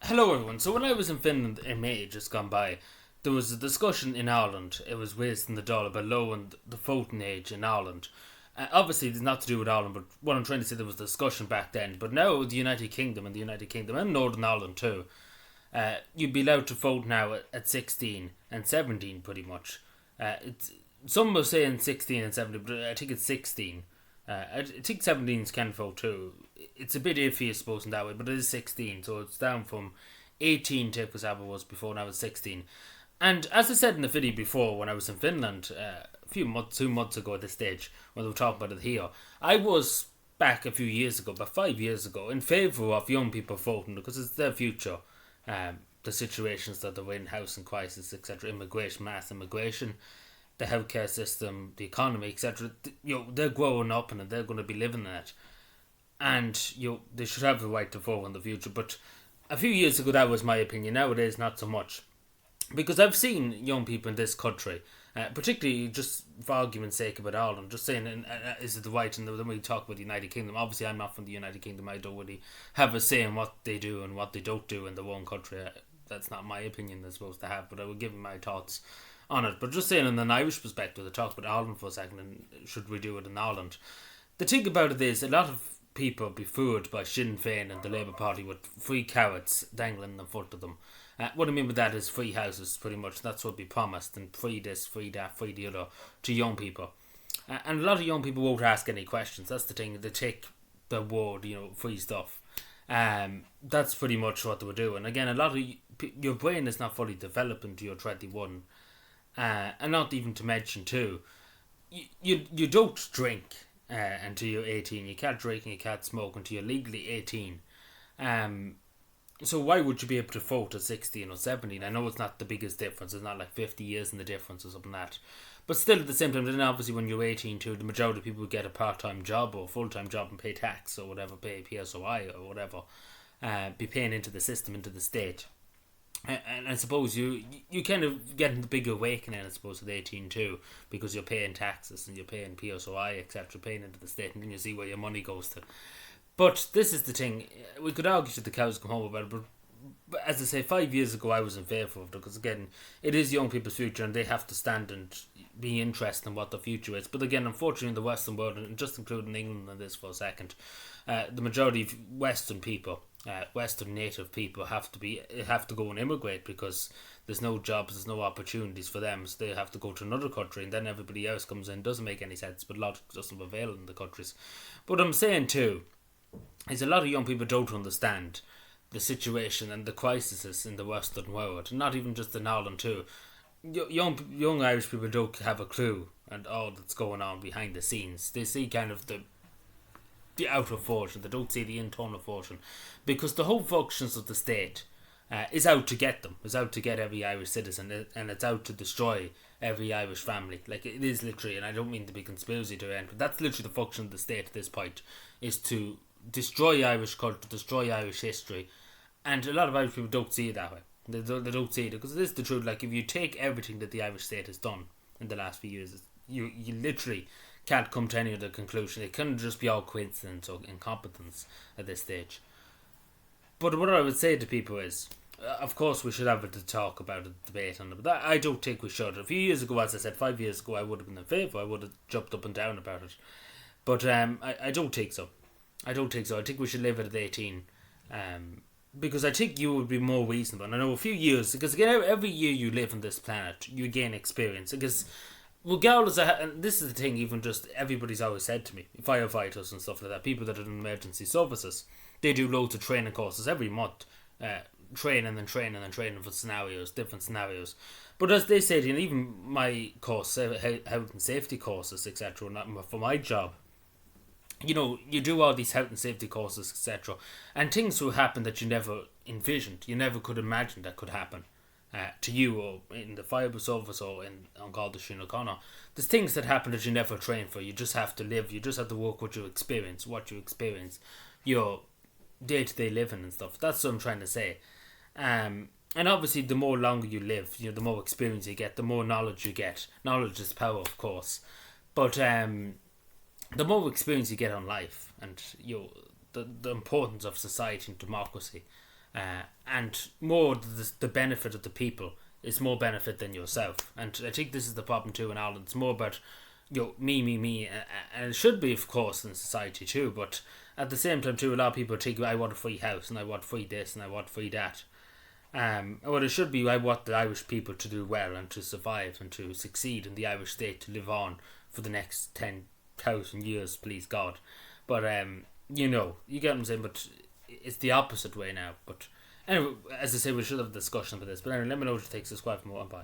Hello everyone. So when I was in Finland in May just gone by, there was a discussion in Ireland. It was raised in the Dáil about lowering the voting age in Ireland. Obviously, it's not to do with Ireland, but what I'm trying to say, there was discussion back then. But now the United Kingdom and Northern Ireland too, you'd be allowed to vote now at 16 and 17 pretty much. It's Some are saying 16 and 17, but I think it's 16. I think 17s can vote too. It's a bit iffy, I suppose, in that way, but it is 16, so it's down from 18 to example was before, now it's 16. And as I said in the video before, when I was in Finland a few months, 2 months ago at this stage, when they were talking about it here, I was back a few years ago, about 5 years ago, in favour of young people voting because it's their future. The situations that they're in, housing crisis, etc., immigration, mass immigration, the healthcare system, the economy, etc. They're growing up and they're going to be living in it, and they should have the right to vote in the future. But a few years ago, that was my opinion. Nowadays, not so much, because I've seen young people in this country, particularly just for argument's sake about Ireland, just saying, is it the right? And then we talk about the United Kingdom. Obviously, I'm not from the United Kingdom. I don't really have a say in what they do and what they don't do in their own country. That's not my opinion they're supposed to have, but I will give my thoughts on it. But just saying, in an Irish perspective, to talk about Ireland for a second, and should we do it in Ireland? The thing about it is, a lot of people be fooled by Sinn Féin and the Labour Party with free carrots dangling in front of them. What I mean by that is free houses, pretty much. That's what be promised, and free this, free that, free the other to young people. And a lot of young people won't ask any questions. That's the thing. They take the word, free stuff. That's pretty much what they were doing. Again, a lot of your brain is not fully developed until you're 21. And not even to mention too, you don't drink until you're 18. You can't drink and you can't smoke until you're legally 18. So why would you be able to vote at 16 or 17? I know it's not the biggest difference. It's not like 50 years in the difference or something like that. But still, at the same time, then obviously when you're 18 too, the majority of people would get a part-time job or full-time job and pay tax or whatever, pay PSOI or whatever, be paying into the system, into the state. And I suppose you kind of get the big awakening, I suppose, at 18 too, because you're paying taxes and you're paying PSOI, etc., paying into the state, and then you see where your money goes to. But this is the thing, we could argue that the cows come home about it, but as I say, 5 years ago I was in favour of it, because again, it is young people's future and they have to stand and be interested in what the future is. But again, unfortunately in the Western world, and just including England in this for a second, the majority of Western people, Western native people have to go and immigrate because there's no jobs, there's no opportunities for them, so they have to go to another country, and then everybody else comes in. Doesn't make any sense, but a lot doesn't prevail in the countries. But I'm saying too is a lot of young people don't understand the situation and the crises in the Western world, not even just in Ireland too. Young Irish people don't have a clue and all that's going on behind the scenes. They see kind of the outer fortune. They don't see the internal fortune, because the whole functions of the state is out to get them. It's out to get every Irish citizen, and it's out to destroy every Irish family. Like, it is literally, and I don't mean to be conspiracy to end, but that's literally the function of the state at this point, is to destroy Irish culture, destroy Irish history. And a lot of Irish people don't see it that way. They don't see it, because it is the truth. Like, if you take everything that the Irish state has done in the last few years, you literally can't come to any other conclusion. It couldn't just be all coincidence or incompetence at this stage. But what I would say to people is, of course we should have a talk about a debate on it, but I don't think we should. A few years ago, as I said, 5 years ago, I would have been in favour. I would have jumped up and down about it. But I don't think so. I think we should leave it at 18. Because I think you would be more reasonable. And I know a few years, because again, every year you live on this planet, you gain experience. Because regardless of, and this is the thing, even just everybody's always said to me, firefighters and stuff like that, people that are in emergency services, they do loads of training courses every month, training for scenarios, different scenarios. But as they said, even my course, health and safety courses, etc., for my job, you do all these health and safety courses, etc., and things will happen that you never envisioned, you never could imagine that could happen to you, or in the fire service, or on Garda Síochána O'Connor. There's things that happen that you never trained for. You just have to live. You just have to work what you experience, your day-to-day living and stuff. That's what I'm trying to say. And obviously, the more longer you live, the more experience you get, the more knowledge you get. Knowledge is power, of course, but the more experience you get on life, and the importance of society and democracy, and more the benefit of the people is more benefit than yourself. And I think this is the problem too in Ireland. It's more about me, and it should be, of course, in society too. But at the same time too, a lot of people think I want a free house and I want free this and I want free that. What it should be, I want the Irish people to do well and to survive and to succeed in the Irish state, to live on for the next 10,000 years, please God. But you get what I'm saying. But it's the opposite way now. But anyway, as I say, we should have a discussion about this. But anyway, let me know what you think. Subscribe for more. Bye.